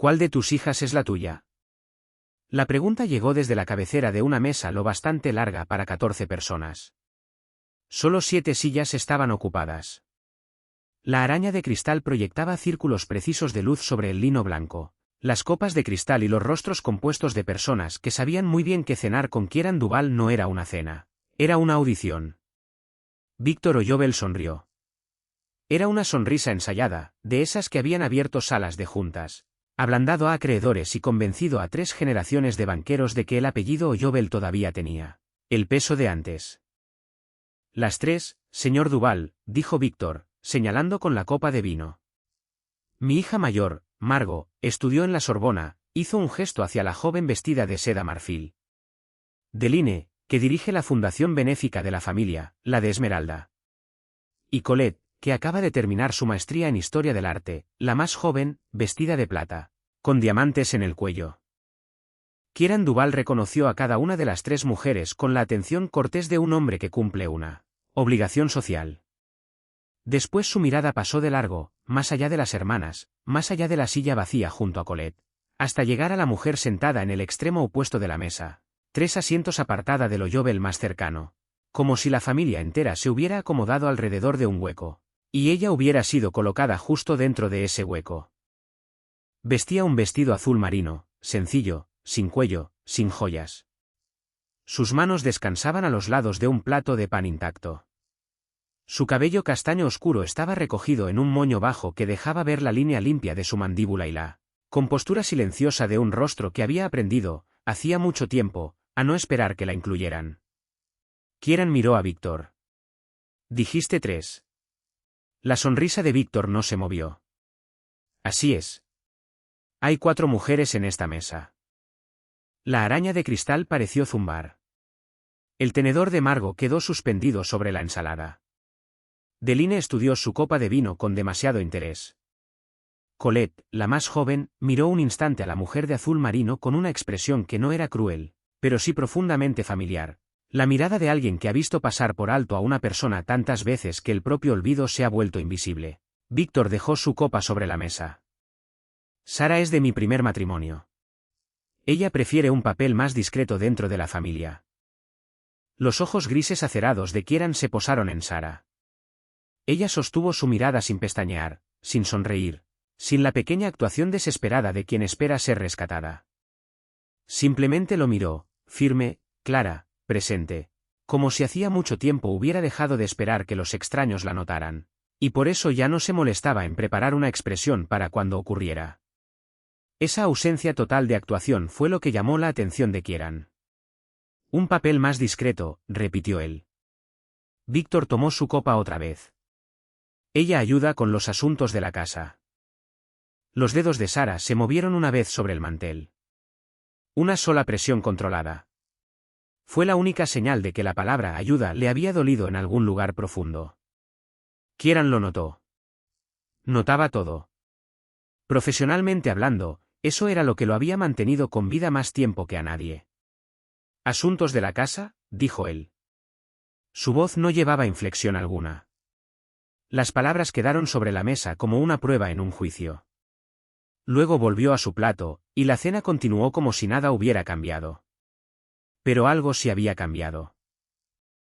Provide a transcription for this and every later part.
¿Cuál de tus hijas es la tuya? La pregunta llegó desde la cabecera de una mesa lo bastante larga para 14 personas. Solo 7 sillas estaban ocupadas. La araña de cristal proyectaba círculos precisos de luz sobre el lino blanco, las copas de cristal y los rostros compuestos de personas que sabían muy bien que cenar con Kieran Duvall no era una cena, era una audición. Víctor Oyobel sonrió. Era una sonrisa ensayada, de esas que habían abierto salas de juntas, ablandado a acreedores y convencido a 3 generaciones de banqueros de que el apellido Oyobel todavía tenía el peso de antes. Las 3, señor Duvall, dijo Víctor, señalando con la copa de vino. Mi hija mayor, Margot, estudió en la Sorbona, hizo un gesto hacia la joven vestida de seda marfil. Deline, que dirige la fundación benéfica de la familia, la de Esmeralda. Y Colette, que acaba de terminar su maestría en Historia del Arte, la más joven, vestida de plata, con diamantes en el cuello. Kieran Duvall reconoció a cada una de las 3 mujeres con la atención cortés de un hombre que cumple una obligación social. Después su mirada pasó de largo, más allá de las hermanas, más allá de la silla vacía junto a Colette, hasta llegar a la mujer sentada en el extremo opuesto de la mesa, 3 asientos apartada del Oyobel más cercano, como si la familia entera se hubiera acomodado alrededor de un hueco, y ella hubiera sido colocada justo dentro de ese hueco. Vestía un vestido azul marino, sencillo, sin cuello, sin joyas. Sus manos descansaban a los lados de un plato de pan intacto. Su cabello castaño oscuro estaba recogido en un moño bajo que dejaba ver la línea limpia de su mandíbula y la compostura silenciosa de un rostro que había aprendido, hacía mucho tiempo, a no esperar que la incluyeran. Kieran miró a Víctor. Dijiste 3. La sonrisa de Víctor no se movió. Así es. Hay 4 mujeres en esta mesa. La araña de cristal pareció zumbar. El tenedor de Margot quedó suspendido sobre la ensalada. Deline estudió su copa de vino con demasiado interés. Colette, la más joven, miró un instante a la mujer de azul marino con una expresión que no era cruel, pero sí profundamente familiar, la mirada de alguien que ha visto pasar por alto a una persona tantas veces que el propio olvido se ha vuelto invisible. Víctor dejó su copa sobre la mesa. Sara es de mi primer matrimonio. Ella prefiere un papel más discreto dentro de la familia. Los ojos grises acerados de Kieran se posaron en Sara. Ella sostuvo su mirada sin pestañear, sin sonreír, sin la pequeña actuación desesperada de quien espera ser rescatada. Simplemente lo miró, firme, clara, presente, como si hacía mucho tiempo hubiera dejado de esperar que los extraños la notaran, y por eso ya no se molestaba en preparar una expresión para cuando ocurriera. Esa ausencia total de actuación fue lo que llamó la atención de Kieran. Un papel más discreto, repitió él. Víctor tomó su copa otra vez. Ella ayuda con los asuntos de la casa. Los dedos de Sara se movieron una vez sobre el mantel. Una sola presión controlada. Fue la única señal de que la palabra ayuda le había dolido en algún lugar profundo. Kieran lo notó. Notaba todo. Profesionalmente hablando, eso era lo que lo había mantenido con vida más tiempo que a nadie. ¿Asuntos de la casa?, dijo él. Su voz no llevaba inflexión alguna. Las palabras quedaron sobre la mesa como una prueba en un juicio. Luego volvió a su plato, y la cena continuó como si nada hubiera cambiado. Pero algo sí había cambiado.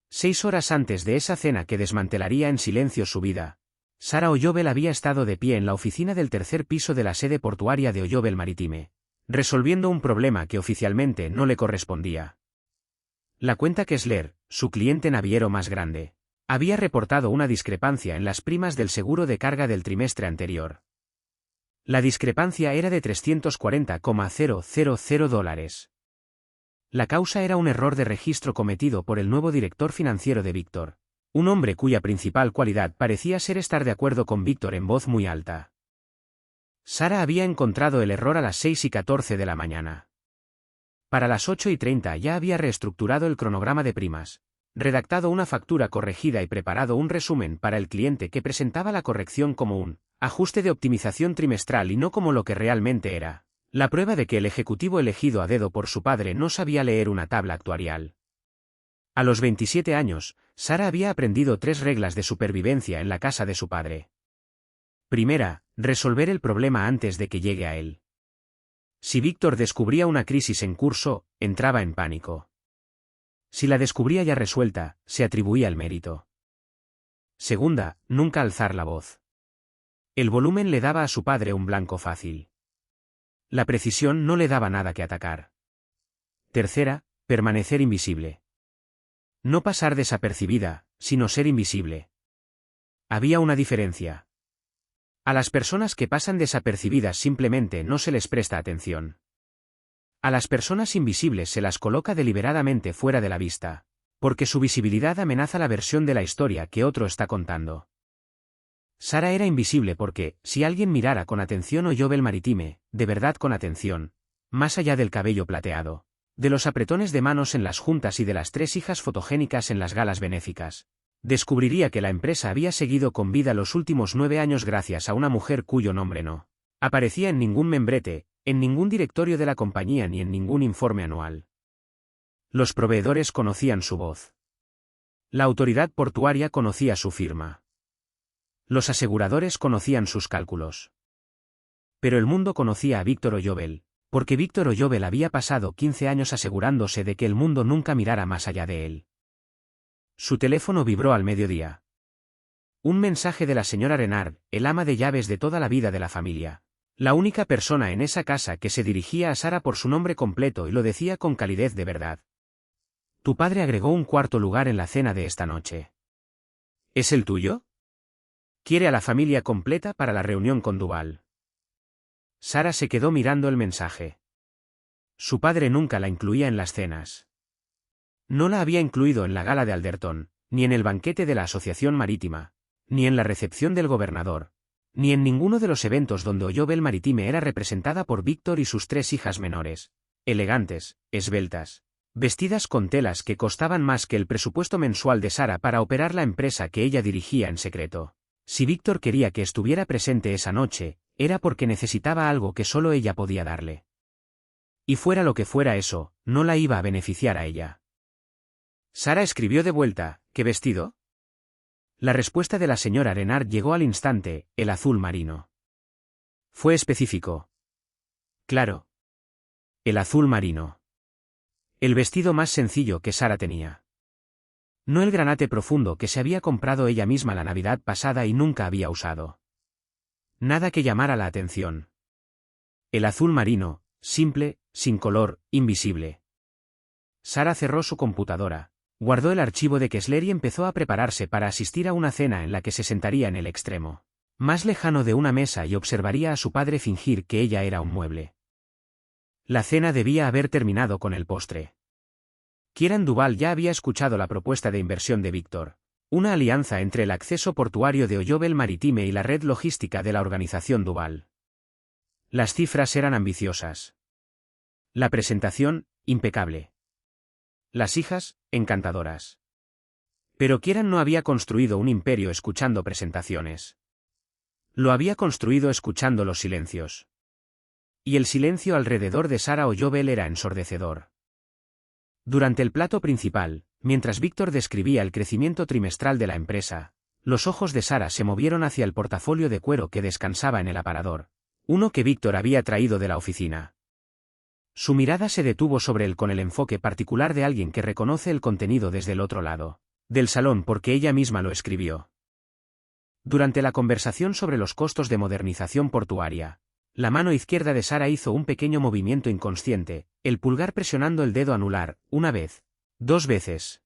6 horas antes de esa cena que desmantelaría en silencio su vida, Sara Oyobel había estado de pie en la oficina del 3er piso de la sede portuaria de Oyobel Maritime, resolviendo un problema que oficialmente no le correspondía. La cuenta Kessler, su cliente naviero más grande, había reportado una discrepancia en las primas del seguro de carga del trimestre anterior. La discrepancia era de $340,000. La causa era un error de registro cometido por el nuevo director financiero de Víctor, un hombre cuya principal cualidad parecía ser estar de acuerdo con Víctor en voz muy alta. Sara había encontrado el error a las 6:14 de la mañana. Para las 8:30 ya había reestructurado el cronograma de primas, redactado una factura corregida y preparado un resumen para el cliente que presentaba la corrección como un ajuste de optimización trimestral y no como lo que realmente era, la prueba de que el ejecutivo elegido a dedo por su padre no sabía leer una tabla actuarial. A los 27 años, Sara había aprendido 3 reglas de supervivencia en la casa de su padre. Primera, resolver el problema antes de que llegue a él. Si Víctor descubría una crisis en curso, entraba en pánico. Si la descubría ya resuelta, se atribuía el mérito. Segunda, nunca alzar la voz. El volumen le daba a su padre un blanco fácil. La precisión no le daba nada que atacar. Tercera, permanecer invisible. No pasar desapercibida, sino ser invisible. Había una diferencia. A las personas que pasan desapercibidas simplemente no se les presta atención. A las personas invisibles se las coloca deliberadamente fuera de la vista, porque su visibilidad amenaza la versión de la historia que otro está contando. Sara era invisible porque, si alguien mirara con atención a Jovel Maritime, de verdad con atención, más allá del cabello plateado, de los apretones de manos en las juntas y de las 3 hijas fotogénicas en las galas benéficas, descubriría que la empresa había seguido con vida los últimos 9 años gracias a una mujer cuyo nombre no aparecía en ningún membrete, en ningún directorio de la compañía ni en ningún informe anual. Los proveedores conocían su voz. La autoridad portuaria conocía su firma. Los aseguradores conocían sus cálculos. Pero el mundo conocía a Víctor Oyovel, porque Víctor Oyovel había pasado 15 años asegurándose de que el mundo nunca mirara más allá de él. Su teléfono vibró al mediodía. Un mensaje de la señora Renard, el ama de llaves de toda la vida de la familia. La única persona en esa casa que se dirigía a Sara por su nombre completo y lo decía con calidez de verdad. Tu padre agregó un cuarto lugar en la cena de esta noche. ¿Es el tuyo? Quiere a la familia completa para la reunión con Duval. Sara se quedó mirando el mensaje. Su padre nunca la incluía en las cenas. No la había incluido en la gala de Alderton, ni en el banquete de la Asociación Marítima, ni en la recepción del gobernador, ni en ninguno de los eventos donde Oyovel Maritime era representada por Víctor y sus 3 hijas menores, elegantes, esbeltas, vestidas con telas que costaban más que el presupuesto mensual de Sara para operar la empresa que ella dirigía en secreto. Si Víctor quería que estuviera presente esa noche, era porque necesitaba algo que solo ella podía darle. Y fuera lo que fuera eso, no la iba a beneficiar a ella. Sara escribió de vuelta, ¿qué vestido? La respuesta de la señora Renard llegó al instante, el azul marino. Fue específico. Claro. El azul marino. El vestido más sencillo que Sara tenía. No el granate profundo que se había comprado ella misma la Navidad pasada y nunca había usado. Nada que llamara la atención. El azul marino, simple, sin color, invisible. Sara cerró su computadora, guardó el archivo de Kessler y empezó a prepararse para asistir a una cena en la que se sentaría en el extremo más lejano de una mesa y observaría a su padre fingir que ella era un mueble. La cena debía haber terminado con el postre. Kieran Duval ya había escuchado la propuesta de inversión de Víctor, una alianza entre el acceso portuario de Oyovel Maritime y la red logística de la organización Duval. Las cifras eran ambiciosas. La presentación, impecable. Las hijas, encantadoras. Pero Kieran no había construido un imperio escuchando presentaciones. Lo había construido escuchando los silencios. Y el silencio alrededor de Sara Oyovel era ensordecedor. Durante el plato principal, mientras Víctor describía el crecimiento trimestral de la empresa, los ojos de Sara se movieron hacia el portafolio de cuero que descansaba en el aparador, uno que Víctor había traído de la oficina. Su mirada se detuvo sobre él con el enfoque particular de alguien que reconoce el contenido desde el otro lado del salón porque ella misma lo escribió. Durante la conversación sobre los costos de modernización portuaria, la mano izquierda de Sara hizo un pequeño movimiento inconsciente, el pulgar presionando el dedo anular, una vez, 2 veces.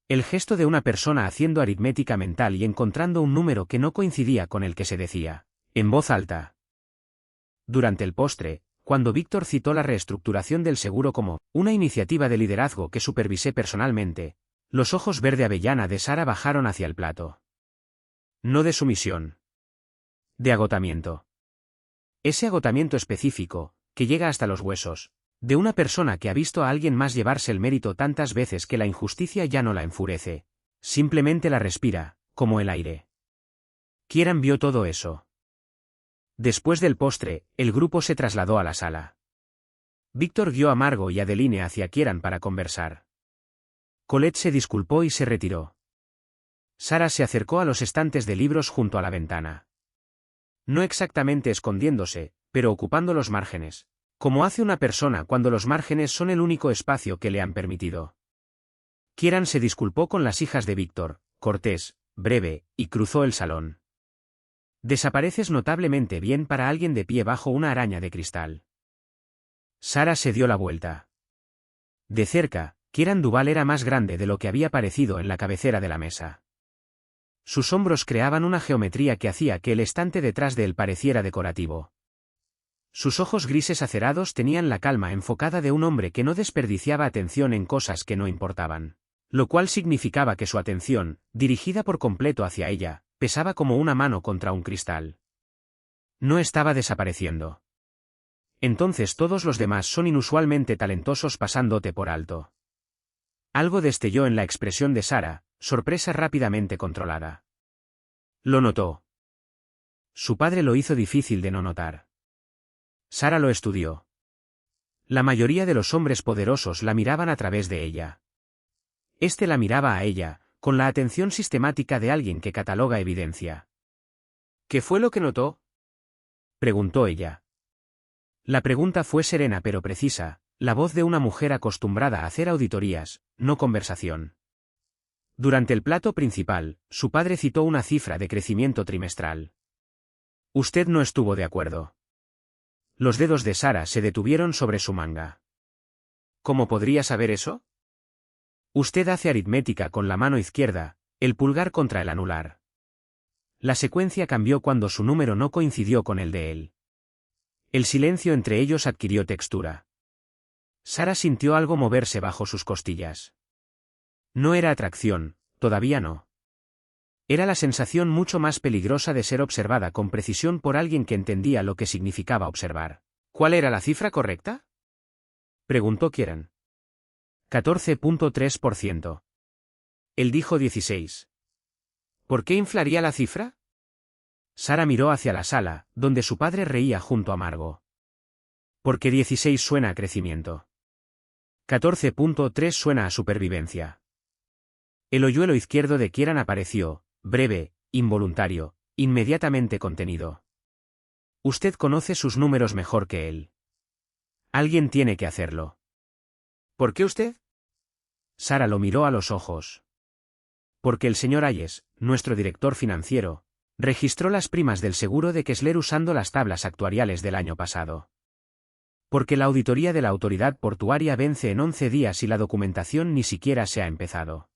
El gesto de una persona haciendo aritmética mental y encontrando un número que no coincidía con el que se decía, en voz alta. Durante el postre, cuando Víctor citó la reestructuración del seguro como una iniciativa de liderazgo que supervisé personalmente, los ojos verde avellana de Sara bajaron hacia el plato. No de sumisión. De agotamiento. Ese agotamiento específico, que llega hasta los huesos, de una persona que ha visto a alguien más llevarse el mérito tantas veces que la injusticia ya no la enfurece, simplemente la respira, como el aire. Kieran vio todo eso. Después del postre, el grupo se trasladó a la sala. Víctor guió a Margot y Adeline hacia Kieran para conversar. Colette se disculpó y se retiró. Sara se acercó a los estantes de libros junto a la ventana. No exactamente escondiéndose, pero ocupando los márgenes, Como hace una persona cuando los márgenes son el único espacio que le han permitido. Kieran se disculpó con las hijas de Víctor, cortés, breve, y cruzó el salón. Desapareces notablemente bien para alguien de pie bajo una araña de cristal. Sara se dio la vuelta. De cerca, Kieran Duvall era más grande de lo que había parecido en la cabecera de la mesa. Sus hombros creaban una geometría que hacía que el estante detrás de él pareciera decorativo. Sus ojos grises acerados tenían la calma enfocada de un hombre que no desperdiciaba atención en cosas que no importaban. Lo cual significaba que su atención, dirigida por completo hacia ella, pesaba como una mano contra un cristal. No estaba desapareciendo. Entonces todos los demás son inusualmente talentosos pasándote por alto. Algo destelló en la expresión de Sara, sorpresa rápidamente controlada. Lo notó. Su padre lo hizo difícil de no notar. Sara lo estudió. La mayoría de los hombres poderosos la miraban a través de ella. Este la miraba a ella, con la atención sistemática de alguien que cataloga evidencia. ¿Qué fue lo que notó?, preguntó ella. La pregunta fue serena pero precisa, la voz de una mujer acostumbrada a hacer auditorías, no conversación. Durante el plato principal, su padre citó una cifra de crecimiento trimestral. Usted no estuvo de acuerdo. Los dedos de Sara se detuvieron sobre su manga. ¿Cómo podría saber eso? Usted hace aritmética con la mano izquierda, el pulgar contra el anular. La secuencia cambió cuando su número no coincidió con el de él. El silencio entre ellos adquirió textura. Sara sintió algo moverse bajo sus costillas. No era atracción, todavía no. Era la sensación mucho más peligrosa de ser observada con precisión por alguien que entendía lo que significaba observar. ¿Cuál era la cifra correcta?, preguntó Kieran. 14.3%. Él dijo 16. ¿Por qué inflaría la cifra? Sara miró hacia la sala, donde su padre reía junto a Margo. Porque 16 suena a crecimiento. 14.3 suena a supervivencia. El hoyuelo izquierdo de Kieran apareció, breve, involuntario, inmediatamente contenido. Usted conoce sus números mejor que él. Alguien tiene que hacerlo. ¿Por qué usted? Sara lo miró a los ojos. Porque el señor Ayes, nuestro director financiero, registró las primas del seguro de Kessler usando las tablas actuariales del año pasado. Porque la auditoría de la autoridad portuaria vence en 11 días y la documentación ni siquiera se ha empezado.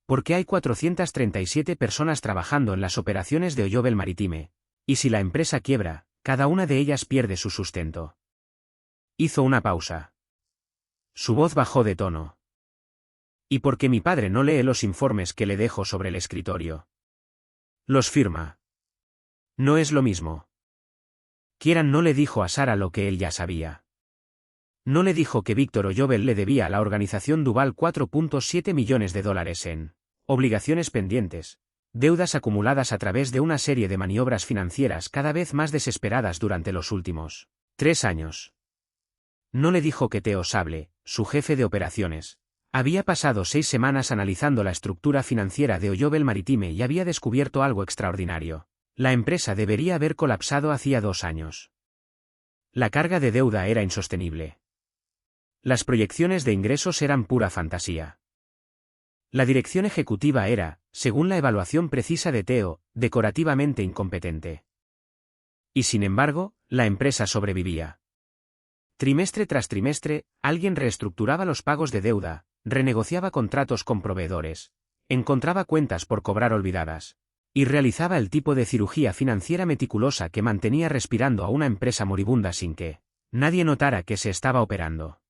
Porque hay 437 personas trabajando en las operaciones de Oyovel Maritime, y si la empresa quiebra, cada una de ellas pierde su sustento. Hizo una pausa. Su voz bajó de tono. Y porque mi padre no lee los informes que le dejo sobre el escritorio. Los firma. No es lo mismo. Kieran no le dijo a Sara lo que él ya sabía. No le dijo que Víctor Oyovel le debía a la organización Duvall 4.7 millones de dólares en obligaciones pendientes, deudas acumuladas a través de una serie de maniobras financieras cada vez más desesperadas durante los últimos 3 años. No le dijo que Theo Sable, su jefe de operaciones, había pasado 6 semanas analizando la estructura financiera de Oyovel Maritime y había descubierto algo extraordinario. La empresa debería haber colapsado hacía 2 años. La carga de deuda era insostenible. Las proyecciones de ingresos eran pura fantasía. La dirección ejecutiva era, según la evaluación precisa de Theo, decorativamente incompetente. Y sin embargo, la empresa sobrevivía. Trimestre tras trimestre, alguien reestructuraba los pagos de deuda, renegociaba contratos con proveedores, encontraba cuentas por cobrar olvidadas, y realizaba el tipo de cirugía financiera meticulosa que mantenía respirando a una empresa moribunda sin que nadie notara que se estaba operando.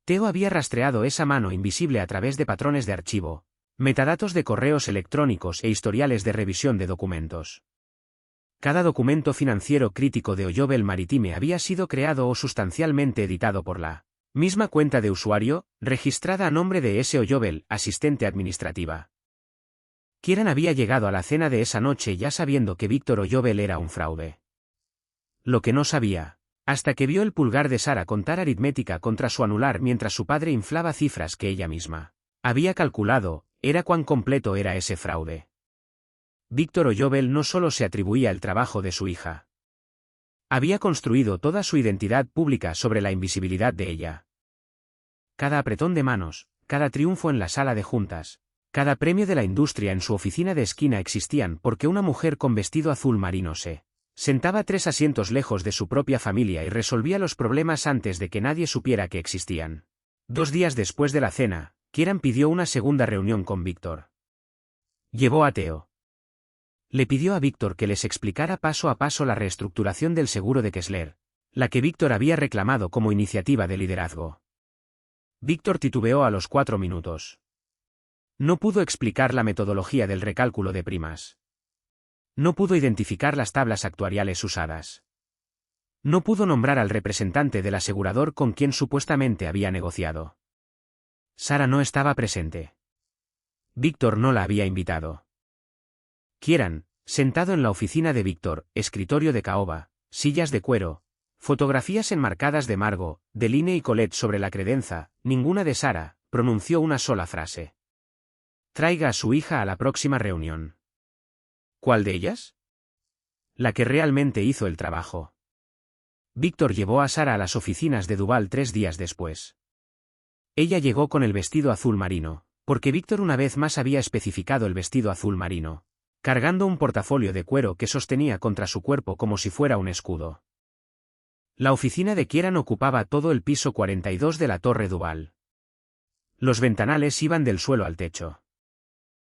Theo había rastreado esa mano invisible a través de patrones de archivo, metadatos de correos electrónicos e historiales de revisión de documentos. Cada documento financiero crítico de Oyovel Maritime había sido creado o sustancialmente editado por la misma cuenta de usuario, registrada a nombre de S. Oyovel, asistente administrativa. Kieran había llegado a la cena de esa noche ya sabiendo que Víctor Oyovel era un fraude. Lo que no sabía, hasta que vio el pulgar de Sara contar aritmética contra su anular mientras su padre inflaba cifras que ella misma había calculado, era cuán completo era ese fraude. Víctor Oyovel no solo se atribuía el trabajo de su hija. Había construido toda su identidad pública sobre la invisibilidad de ella. Cada apretón de manos, cada triunfo en la sala de juntas, cada premio de la industria en su oficina de esquina existían porque una mujer con vestido azul marino se sentaba 3 asientos lejos de su propia familia y resolvía los problemas antes de que nadie supiera que existían. 2 días después de la cena, Kieran pidió una segunda reunión con Víctor. Llevó a Theo. Le pidió a Víctor que les explicara paso a paso la reestructuración del seguro de Kessler, la que Víctor había reclamado como iniciativa de liderazgo. Víctor titubeó a los 4 minutos. No pudo explicar la metodología del recálculo de primas. No pudo identificar las tablas actuariales usadas. No pudo nombrar al representante del asegurador con quien supuestamente había negociado. Sara no estaba presente. Víctor no la había invitado. Kieran, sentado en la oficina de Víctor, escritorio de caoba, sillas de cuero, fotografías enmarcadas de Margot, de Line y Colette sobre la credenza, ninguna de Sara, pronunció una sola frase. Traiga a su hija a la próxima reunión. ¿Cuál de ellas? La que realmente hizo el trabajo. Víctor llevó a Sara a las oficinas de Duval 3 días después. Ella llegó con el vestido azul marino, porque Víctor una vez más había especificado el vestido azul marino, cargando un portafolio de cuero que sostenía contra su cuerpo como si fuera un escudo. La oficina de Kieran ocupaba todo el piso 42 de la Torre Duval. Los ventanales iban del suelo al techo.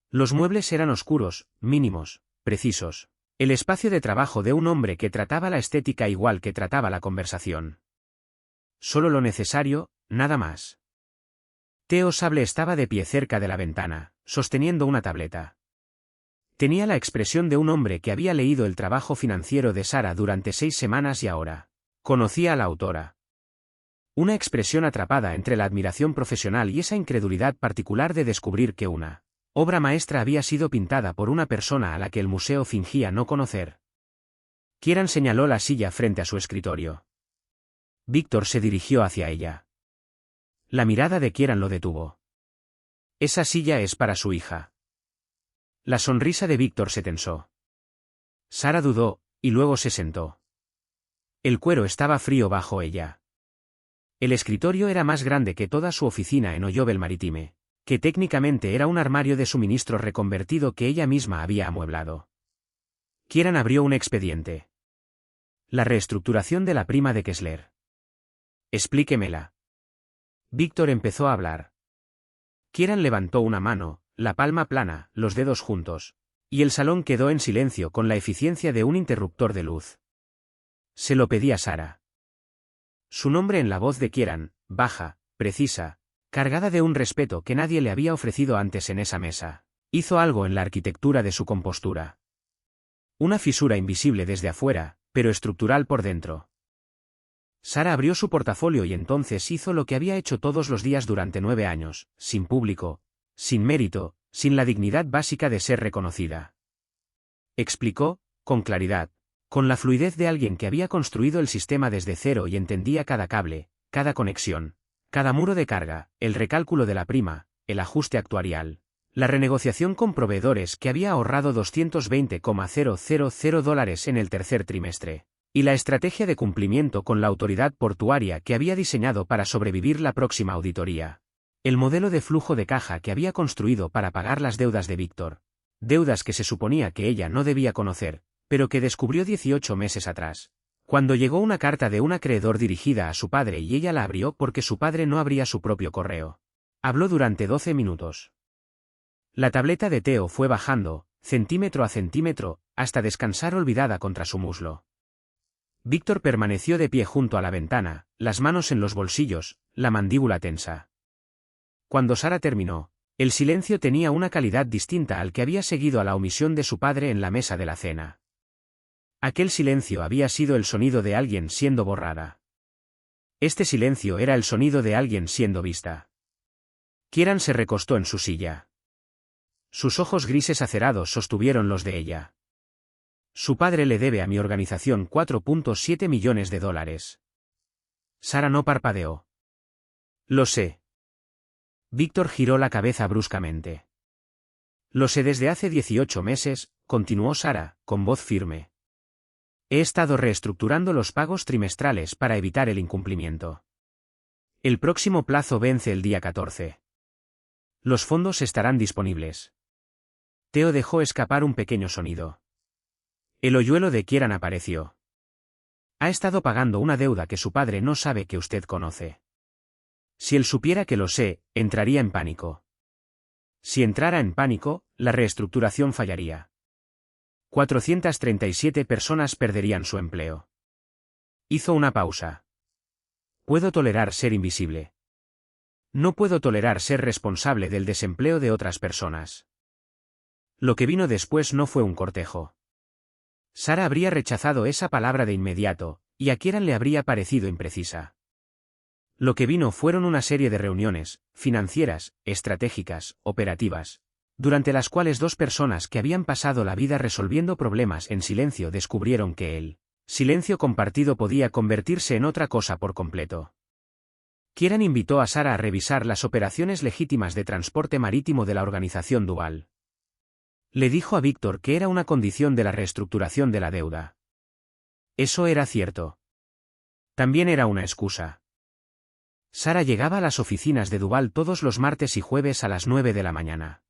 Los muebles eran oscuros, mínimos, precisos. El espacio de trabajo de un hombre que trataba la estética igual que trataba la conversación. Solo lo necesario, nada más. Theo Sable estaba de pie cerca de la ventana, sosteniendo una tableta. Tenía la expresión de un hombre que había leído el trabajo financiero de Sara durante 6 semanas y ahora conocía a la autora. Una expresión atrapada entre la admiración profesional y esa incredulidad particular de descubrir que una obra maestra había sido pintada por una persona a la que el museo fingía no conocer. Kieran señaló la silla frente a su escritorio. Víctor se dirigió hacia ella. La mirada de Kieran lo detuvo. Esa silla es para su hija. La sonrisa de Víctor se tensó. Sara dudó, y luego se sentó. El cuero estaba frío bajo ella. El escritorio era más grande que toda su oficina en Oyobel Maritime, que técnicamente era un armario de suministro reconvertido que ella misma había amueblado. Kieran abrió un expediente. La reestructuración de la prima de Kessler. Explíquemela. Víctor empezó a hablar. Kieran levantó una mano, la palma plana, los dedos juntos, y el salón quedó en silencio con la eficiencia de un interruptor de luz. Se lo pedí a Sara. Su nombre en la voz de Kieran, baja, precisa, cargada de un respeto que nadie le había ofrecido antes en esa mesa, hizo algo en la arquitectura de su compostura. Una fisura invisible desde afuera, pero estructural por dentro. Sara abrió su portafolio y entonces hizo lo que había hecho todos los días durante 9 años, sin público, sin mérito, sin la dignidad básica de ser reconocida. Explicó, con claridad, con la fluidez de alguien que había construido el sistema desde cero y entendía cada cable, cada conexión, cada muro de carga, el recálculo de la prima, el ajuste actuarial, la renegociación con proveedores que había ahorrado $220,000 en el tercer trimestre, y la estrategia de cumplimiento con la autoridad portuaria que había diseñado para sobrevivir la próxima auditoría. El modelo de flujo de caja que había construido para pagar las deudas de Víctor, deudas que se suponía que ella no debía conocer, pero que descubrió 18 meses atrás, cuando llegó una carta de un acreedor dirigida a su padre y ella la abrió porque su padre no abría su propio correo. Habló durante 12 minutos. La tableta de Theo fue bajando, centímetro a centímetro, hasta descansar olvidada contra su muslo. Víctor permaneció de pie junto a la ventana, las manos en los bolsillos, la mandíbula tensa. Cuando Sara terminó, el silencio tenía una calidad distinta al que había seguido a la omisión de su padre en la mesa de la cena. Aquel silencio había sido el sonido de alguien siendo borrada. Este silencio era el sonido de alguien siendo vista. Kieran se recostó en su silla. Sus ojos grises acerados sostuvieron los de ella. Su padre le debe a mi organización $4.7 millones. Sara no parpadeó. Lo sé. Víctor giró la cabeza bruscamente. Lo sé desde hace 18 meses, continuó Sara, con voz firme. He estado reestructurando los pagos trimestrales para evitar el incumplimiento. El próximo plazo vence el día 14. Los fondos estarán disponibles. Theo dejó escapar un pequeño sonido. El hoyuelo de Kieran apareció. Ha estado pagando una deuda que su padre no sabe que usted conoce. Si él supiera que lo sé, entraría en pánico. Si entrara en pánico, la reestructuración fallaría. 437 personas perderían su empleo. Hizo una pausa. Puedo tolerar ser invisible. No puedo tolerar ser responsable del desempleo de otras personas. Lo que vino después no fue un cortejo. Sara habría rechazado esa palabra de inmediato, y a Kieran le habría parecido imprecisa. Lo que vino fueron una serie de reuniones, financieras, estratégicas, operativas, durante las cuales dos personas que habían pasado la vida resolviendo problemas en silencio descubrieron que el silencio compartido podía convertirse en otra cosa por completo. Kieran invitó a Sara a revisar las operaciones legítimas de transporte marítimo de la organización Duval. Le dijo a Víctor que era una condición de la reestructuración de la deuda. Eso era cierto. También era una excusa. Sara llegaba a las oficinas de Duval todos los martes y jueves a las 9 de la mañana.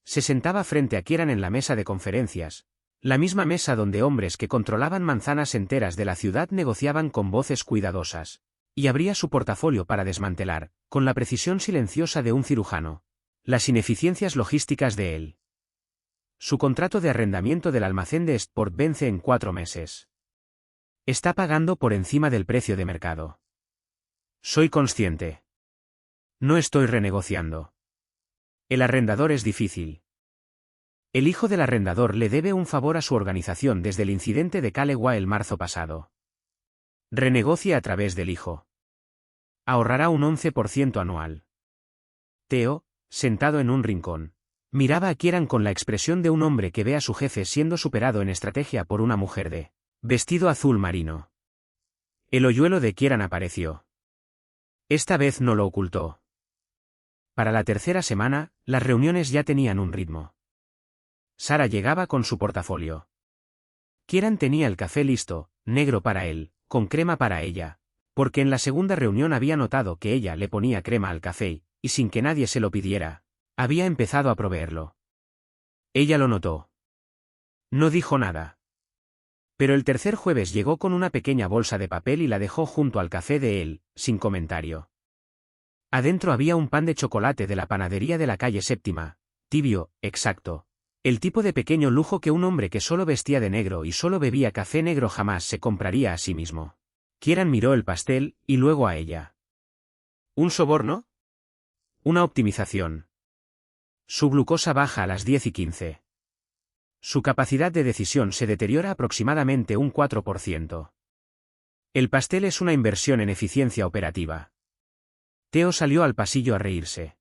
Se sentaba frente a Kieran en la mesa de conferencias, la misma mesa donde hombres que controlaban manzanas enteras de la ciudad negociaban con voces cuidadosas, y abría su portafolio para desmantelar, con la precisión silenciosa de un cirujano, las ineficiencias logísticas de él. Su contrato de arrendamiento del almacén de Eastport vence en 4 meses. Está pagando por encima del precio de mercado. Soy consciente. No estoy renegociando. El arrendador es difícil. El hijo del arrendador le debe un favor a su organización desde el incidente de Kalewa el marzo pasado. Renegocia a través del hijo. Ahorrará un 11% anual. Theo, sentado en un rincón, miraba a Kieran con la expresión de un hombre que ve a su jefe siendo superado en estrategia por una mujer de vestido azul marino. El hoyuelo de Kieran apareció. Esta vez no lo ocultó. Para la tercera semana, las reuniones ya tenían un ritmo. Sara llegaba con su portafolio. Kieran tenía el café listo, negro para él, con crema para ella, porque en la segunda reunión había notado que ella le ponía crema al café, y sin que nadie se lo pidiera, había empezado a proveerlo. Ella lo notó. No dijo nada. Pero el tercer jueves llegó con una pequeña bolsa de papel y la dejó junto al café de él, sin comentario. Adentro había un pan de chocolate de la panadería de la calle Séptima, tibio, exacto. El tipo de pequeño lujo que un hombre que solo vestía de negro y solo bebía café negro jamás se compraría a sí mismo. Kieran miró el pastel, y luego a ella. ¿Un soborno? Una optimización. Su glucosa baja a las 10:15. Su capacidad de decisión se deteriora aproximadamente un 4%. El pastel es una inversión en eficiencia operativa. Theo salió al pasillo a reírse.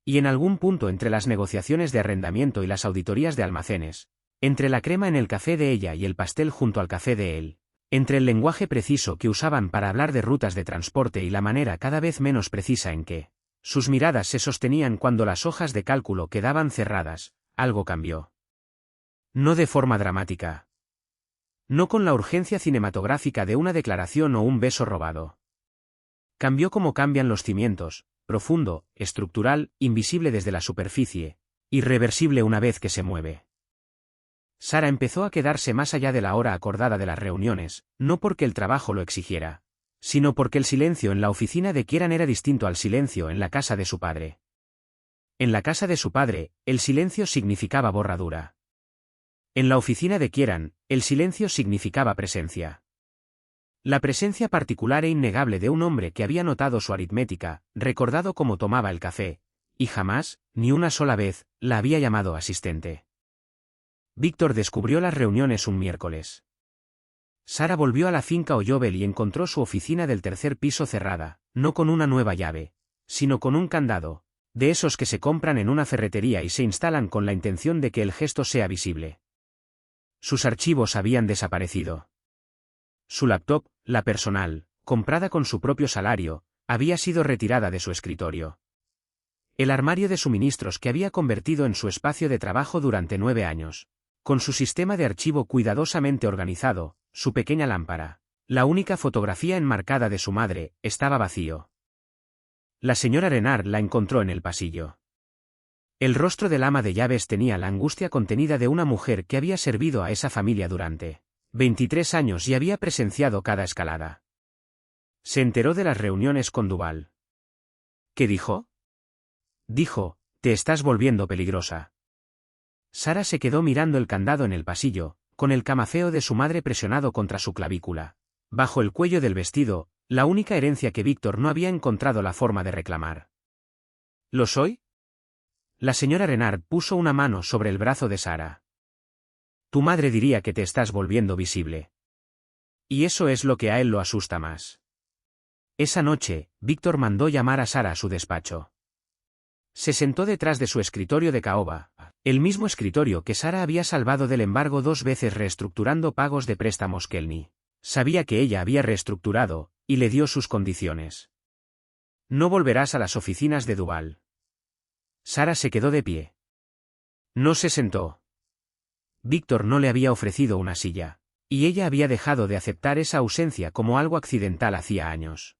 Y en algún punto entre las negociaciones de arrendamiento y las auditorías de almacenes, entre la crema en el café de ella y el pastel junto al café de él, entre el lenguaje preciso que usaban para hablar de rutas de transporte y la manera cada vez menos precisa en que sus miradas se sostenían cuando las hojas de cálculo quedaban cerradas, algo cambió. No de forma dramática. No con la urgencia cinematográfica de una declaración o un beso robado. Cambió como cambian los cimientos, profundo, estructural, invisible desde la superficie, irreversible una vez que se mueve. Sara empezó a quedarse más allá de la hora acordada de las reuniones, no porque el trabajo lo exigiera, sino porque el silencio en la oficina de Kieran era distinto al silencio en la casa de su padre. En la casa de su padre, el silencio significaba borradura. En la oficina de Kieran, el silencio significaba presencia. La presencia particular e innegable de un hombre que había notado su aritmética, recordado cómo tomaba el café, y jamás, ni una sola vez, la había llamado asistente. Víctor descubrió las reuniones un miércoles. Sara volvió a la finca Oyobel y encontró su oficina del tercer piso cerrada, no con una nueva llave, sino con un candado, de esos que se compran en una ferretería y se instalan con la intención de que el gesto sea visible. Sus archivos habían desaparecido. Su laptop, la personal, comprada con su propio salario, había sido retirada de su escritorio. El armario de suministros que había convertido en su espacio de trabajo durante 9 años, Con su sistema de archivo cuidadosamente organizado, su pequeña lámpara, la única fotografía enmarcada de su madre, estaba vacío. La señora Renard la encontró en el pasillo. El rostro del ama de llaves tenía la angustia contenida de una mujer que había servido a esa familia durante 23 años y había presenciado cada escalada. Se enteró de las reuniones con Duval. ¿Qué dijo? Dijo, te estás volviendo peligrosa. Sara se quedó mirando el candado en el pasillo, con el camafeo de su madre presionado contra su clavícula. Bajo el cuello del vestido, la única herencia que Víctor no había encontrado la forma de reclamar. ¿Lo soy? La señora Renard puso una mano sobre el brazo de Sara. Tu madre diría que te estás volviendo visible. Y eso es lo que a él lo asusta más. Esa noche, Víctor mandó llamar a Sara a su despacho. Se sentó detrás de su escritorio de caoba, el mismo escritorio que Sara había salvado del embargo 2 veces reestructurando pagos de préstamos Kelly. Sabía que ella había reestructurado, y le dio sus condiciones. No volverás a las oficinas de Duval. Sara se quedó de pie. No se sentó. Víctor no le había ofrecido una silla, y ella había dejado de aceptar esa ausencia como algo accidental hacía años.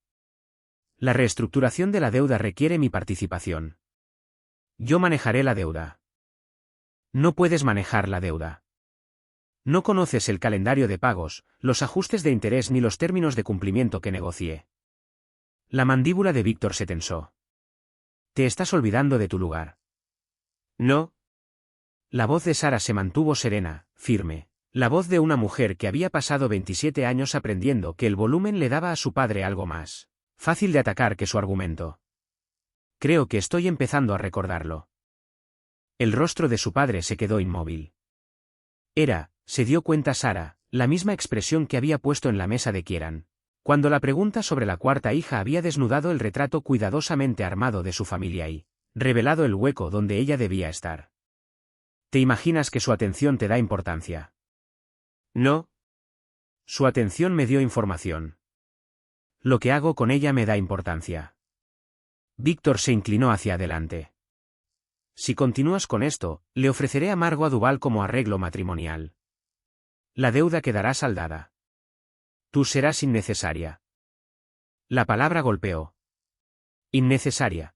La reestructuración de la deuda requiere mi participación. Yo manejaré la deuda. No puedes manejar la deuda. No conoces el calendario de pagos, los ajustes de interés ni los términos de cumplimiento que negocié. La mandíbula de Víctor se tensó. Te estás olvidando de tu lugar. No. La voz de Sara se mantuvo serena, firme. La voz de una mujer que había pasado 27 años aprendiendo que el volumen le daba a su padre algo más fácil de atacar que su argumento. Creo que estoy empezando a recordarlo. El rostro de su padre se quedó inmóvil. Era, se dio cuenta Sara, la misma expresión que había puesto en la mesa de Kieran, cuando la pregunta sobre la cuarta hija había desnudado el retrato cuidadosamente armado de su familia y revelado el hueco donde ella debía estar. ¿Te imaginas que su atención te da importancia? No. Su atención me dio información. Lo que hago con ella me da importancia. Víctor se inclinó hacia adelante. Si continúas con esto, le ofreceré a Margot Duval como arreglo matrimonial. La deuda quedará saldada. Tú serás innecesaria. La palabra golpeó. Innecesaria.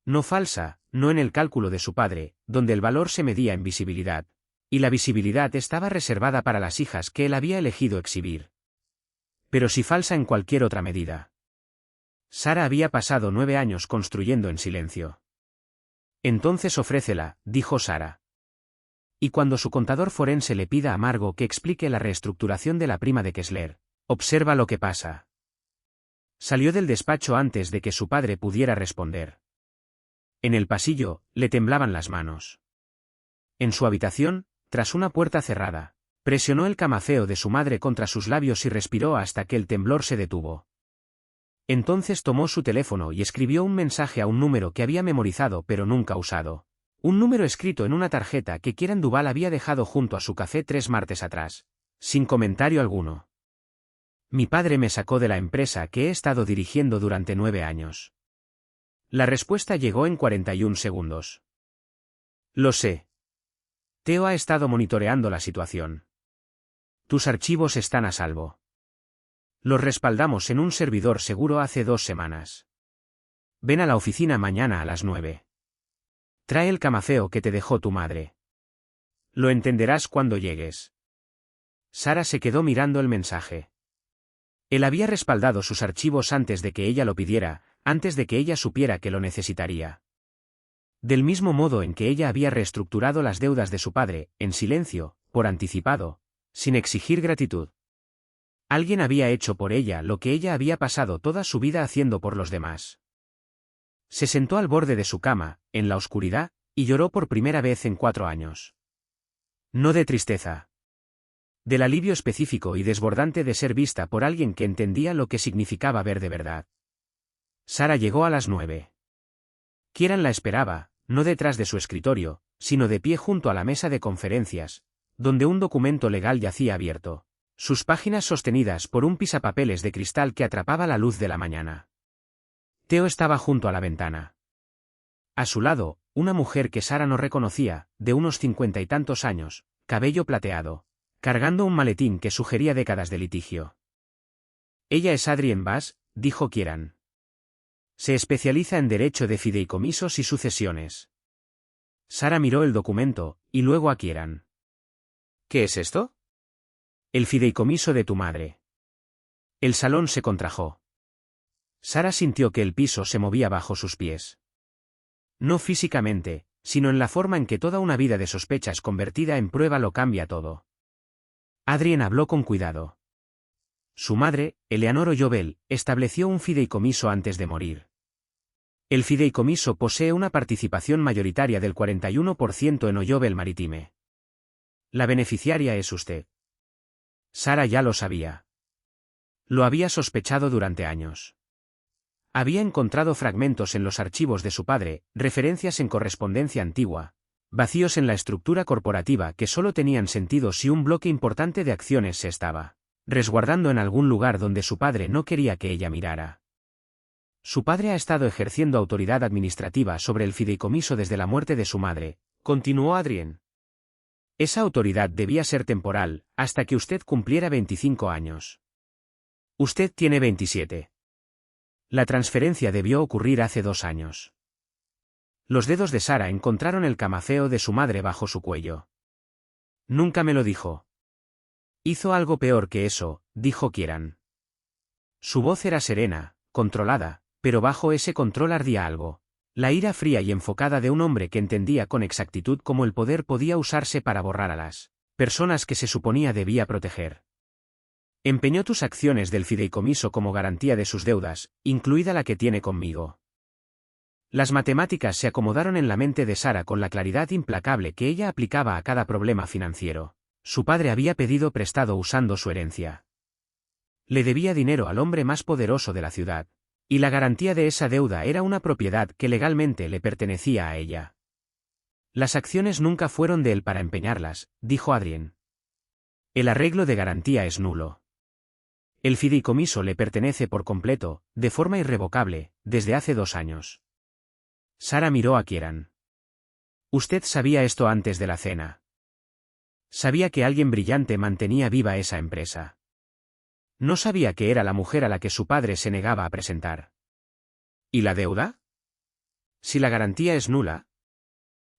No falsa, no en el cálculo de su padre, donde el valor se medía en visibilidad, y la visibilidad estaba reservada para las hijas que él había elegido exhibir. Pero sí falsa en cualquier otra medida. Sara había pasado 9 años construyendo en silencio. Entonces ofrécela, dijo Sara. Y cuando su contador forense le pida a Margot que explique la reestructuración de la prima de Kessler, observa lo que pasa. Salió del despacho antes de que su padre pudiera responder. En el pasillo, le temblaban las manos. En su habitación, tras una puerta cerrada, presionó el camafeo de su madre contra sus labios y respiró hasta que el temblor se detuvo. Entonces tomó su teléfono y escribió un mensaje a un número que había memorizado pero nunca usado. Un número escrito en una tarjeta que Kieran Duval había dejado junto a su café 3 martes atrás. Sin comentario alguno. Mi padre me sacó de la empresa que he estado dirigiendo durante 9 años. La respuesta llegó en 41 segundos. Lo sé. Theo ha estado monitoreando la situación. Tus archivos están a salvo. Los respaldamos en un servidor seguro hace 2 semanas. Ven a la oficina mañana a las 9. Trae el camafeo que te dejó tu madre. Lo entenderás cuando llegues. Sara se quedó mirando el mensaje. Él había respaldado sus archivos antes de que ella lo pidiera, antes de que ella supiera que lo necesitaría. Del mismo modo en que ella había reestructurado las deudas de su padre, en silencio, por anticipado, sin exigir gratitud. Alguien había hecho por ella lo que ella había pasado toda su vida haciendo por los demás. Se sentó al borde de su cama, en la oscuridad, y lloró por primera vez en 4 años. No de tristeza. Del alivio específico y desbordante de ser vista por alguien que entendía lo que significaba ver de verdad. Sara llegó a las 9. Kieran la esperaba, no detrás de su escritorio, sino de pie junto a la mesa de conferencias, donde un documento legal yacía abierto, sus páginas sostenidas por un pisapapeles de cristal que atrapaba la luz de la mañana. Theo estaba junto a la ventana. A su lado, una mujer que Sara no reconocía, de unos 50 y tantos años, cabello plateado, cargando un maletín que sugería décadas de litigio. Ella es Adrienne Bass, dijo Kieran. Se especializa en derecho de fideicomisos y sucesiones. Sara miró el documento, y luego a Kieran. ¿Qué es esto? El fideicomiso de tu madre. El salón se contrajo. Sara sintió que el piso se movía bajo sus pies. No físicamente, sino en la forma en que toda una vida de sospechas convertida en prueba lo cambia todo. Adrienne habló con cuidado. Su madre, Eleanor O'Yobel, estableció un fideicomiso antes de morir. El fideicomiso posee una participación mayoritaria del 41% en O'Yobel Maritime. La beneficiaria es usted. Sara ya lo sabía. Lo había sospechado durante años. Había encontrado fragmentos en los archivos de su padre, referencias en correspondencia antigua, vacíos en la estructura corporativa que solo tenían sentido si un bloque importante de acciones se estaba resguardando en algún lugar donde su padre no quería que ella mirara. Su padre ha estado ejerciendo autoridad administrativa sobre el fideicomiso desde la muerte de su madre, continuó Adrienne. Esa autoridad debía ser temporal, hasta que usted cumpliera 25 años. Usted tiene 27. La transferencia debió ocurrir hace 2 años. Los dedos de Sara encontraron el camafeo de su madre bajo su cuello. Nunca me lo dijo. Hizo algo peor que eso, dijo Kieran. Su voz era serena, controlada, pero bajo ese control ardía algo. La ira fría y enfocada de un hombre que entendía con exactitud cómo el poder podía usarse para borrar a las personas que se suponía debía proteger. Empeñó tus acciones del fideicomiso como garantía de sus deudas, incluida la que tiene conmigo. Las matemáticas se acomodaron en la mente de Sara con la claridad implacable que ella aplicaba a cada problema financiero. Su padre había pedido prestado usando su herencia. Le debía dinero al hombre más poderoso de la ciudad, y la garantía de esa deuda era una propiedad que legalmente le pertenecía a ella. Las acciones nunca fueron de él para empeñarlas, dijo Adrienne. El arreglo de garantía es nulo. El fideicomiso le pertenece por completo, de forma irrevocable, desde hace 2 años. Sara miró a Kieran. Usted sabía esto antes de la cena. Sabía que alguien brillante mantenía viva esa empresa. No sabía que era la mujer a la que su padre se negaba a presentar. ¿Y la deuda? Si la garantía es nula.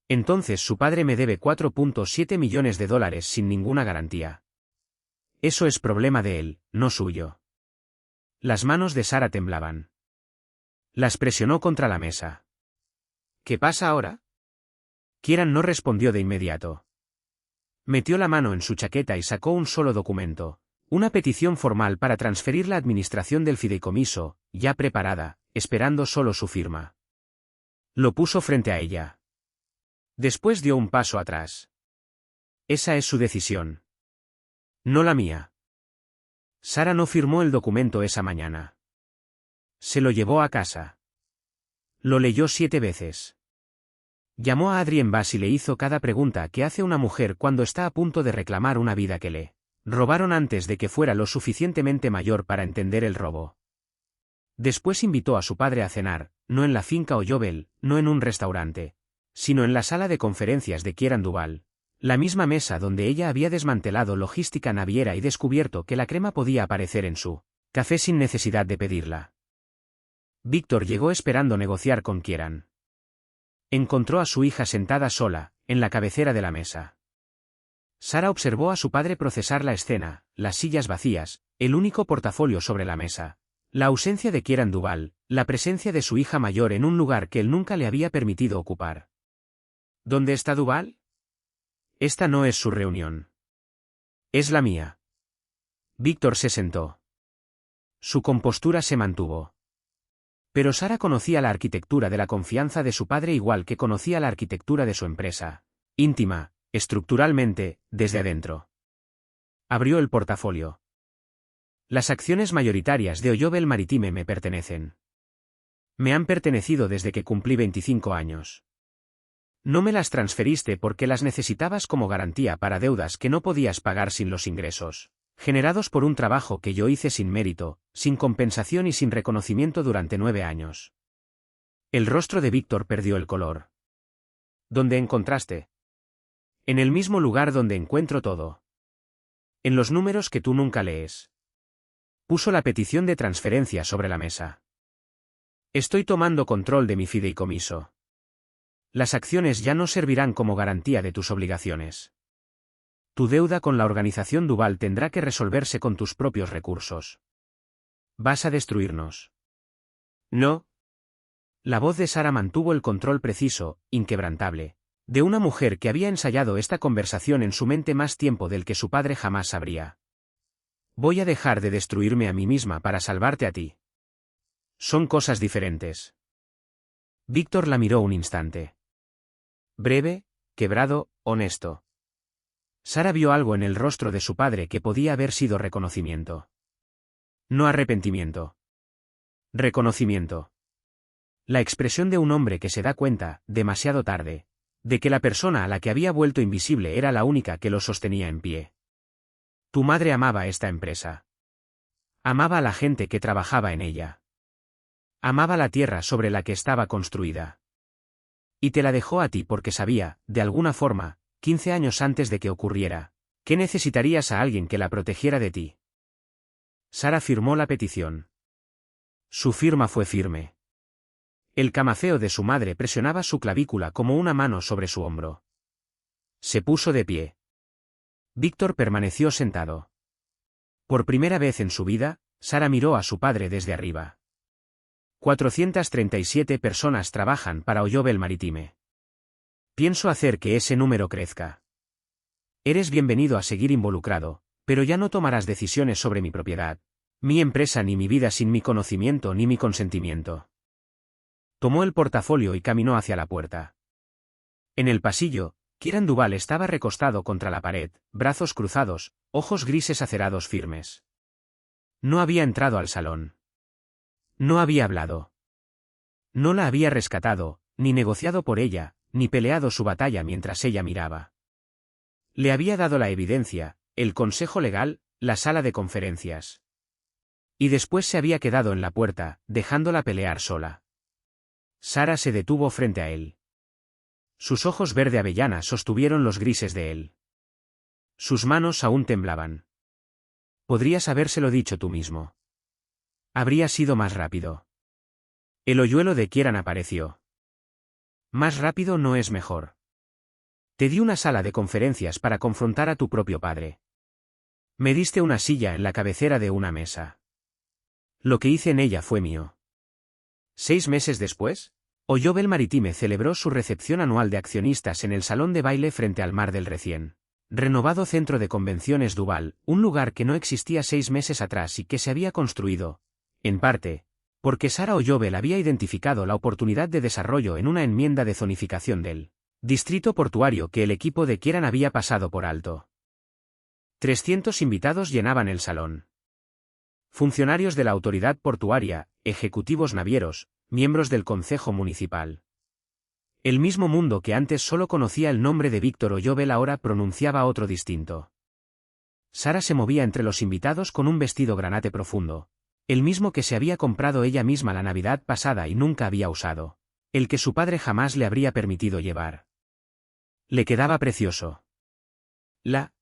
Entonces su padre me debe $4.7 millones sin ninguna garantía. Eso es problema de él, no suyo. Las manos de Sara temblaban. Las presionó contra la mesa. ¿Qué pasa ahora? Kieran no respondió de inmediato. Metió la mano en su chaqueta y sacó un solo documento, una petición formal para transferir la administración del fideicomiso, ya preparada, esperando solo su firma. Lo puso frente a ella. Después dio un paso atrás. Esa es su decisión. No la mía. Sara no firmó el documento esa mañana. Se lo llevó a casa. Lo leyó 7 veces. Llamó a Adrienne Bass y le hizo cada pregunta que hace una mujer cuando está a punto de reclamar una vida que le robaron antes de que fuera lo suficientemente mayor para entender el robo. Después invitó a su padre a cenar, no en la finca O'Yobel, no en un restaurante, sino en la sala de conferencias de Kieran Duvall, la misma mesa donde ella había desmantelado logística naviera y descubierto que la crema podía aparecer en su café sin necesidad de pedirla. Víctor llegó esperando negociar con Kieran. Encontró a su hija sentada sola, en la cabecera de la mesa. Sara observó a su padre procesar la escena, las sillas vacías, el único portafolio sobre la mesa, la ausencia de Kieran Duvall, la presencia de su hija mayor en un lugar que él nunca le había permitido ocupar. ¿Dónde está Duvall? Esta no es su reunión. Es la mía. Víctor se sentó. Su compostura se mantuvo. Pero Sara conocía la arquitectura de la confianza de su padre igual que conocía la arquitectura de su empresa, íntima, estructuralmente, desde adentro. Abrió el portafolio. Las acciones mayoritarias de O'Yobel Maritime me pertenecen. Me han pertenecido desde que cumplí 25 años. No me las transferiste porque las necesitabas como garantía para deudas que no podías pagar sin los ingresos generados por un trabajo que yo hice sin mérito, sin compensación y sin reconocimiento durante 9 años. El rostro de Víctor perdió el color. ¿Dónde encontraste En el mismo lugar donde encuentro todo. En los números que tú nunca lees. Puso la petición de transferencia sobre la mesa. Estoy tomando control de mi fideicomiso. Las acciones ya no servirán como garantía de tus obligaciones. Tu deuda con la organización Duval tendrá que resolverse con tus propios recursos. ¿Vas a destruirnos? No. La voz de Sara mantuvo el control preciso, inquebrantable, de una mujer que había ensayado esta conversación en su mente más tiempo del que su padre jamás sabría. Voy a dejar de destruirme a mí misma para salvarte a ti. Son cosas diferentes. Víctor la miró un instante. Breve, quebrado, honesto. Sara vio algo en el rostro de su padre que podía haber sido reconocimiento. No arrepentimiento. Reconocimiento. La expresión de un hombre que se da cuenta, demasiado tarde, de que la persona a la que había vuelto invisible era la única que lo sostenía en pie. Tu madre amaba esta empresa. Amaba a la gente que trabajaba en ella. Amaba la tierra sobre la que estaba construida. Y te la dejó a ti porque sabía, de alguna forma, 15 años antes de que ocurriera, que necesitarías a alguien que la protegiera de ti. Sara firmó la petición. Su firma fue firme. El camafeo de su madre presionaba su clavícula como una mano sobre su hombro. Se puso de pie. Víctor permaneció sentado. Por primera vez en su vida, Sara miró a su padre desde arriba. 437 personas trabajan para Oyovel Maritime. Pienso hacer que ese número crezca. Eres bienvenido a seguir involucrado, pero ya no tomarás decisiones sobre mi propiedad, mi empresa ni mi vida sin mi conocimiento ni mi consentimiento. Tomó el portafolio y caminó hacia la puerta. En el pasillo, Kieran Duval estaba recostado contra la pared, brazos cruzados, ojos grises acerados firmes. No había entrado al salón. No había hablado. No la había rescatado, ni negociado por ella, ni peleado su batalla mientras ella miraba. Le había dado la evidencia, el consejo legal, la sala de conferencias. Y después se había quedado en la puerta, dejándola pelear sola. Sara se detuvo frente a él. Sus ojos verde avellana sostuvieron los grises de él. Sus manos aún temblaban. Podrías habérselo dicho tú mismo. Habría sido más rápido. El hoyuelo de Kieran apareció. Más rápido no es mejor. Te di una sala de conferencias para confrontar a tu propio padre. Me diste una silla en la cabecera de una mesa. Lo que hice en ella fue mío. 6 meses después, Oyovel Maritime celebró su recepción anual de accionistas en el salón de baile frente al mar del recién renovado centro de convenciones Duval, un lugar que no existía 6 meses atrás y que se había construido, en parte, porque Sara Oyovel había identificado la oportunidad de desarrollo en una enmienda de zonificación del distrito portuario que el equipo de Kieran había pasado por alto. 300 invitados llenaban el salón. Funcionarios de la autoridad portuaria, ejecutivos navieros, miembros del concejo municipal. El mismo mundo que antes solo conocía el nombre de Víctor Oyovel ahora pronunciaba otro distinto. Sara se movía entre los invitados con un vestido granate profundo, el mismo que se había comprado ella misma la Navidad pasada y nunca había usado, el que su padre jamás le habría permitido llevar. Le quedaba precioso. La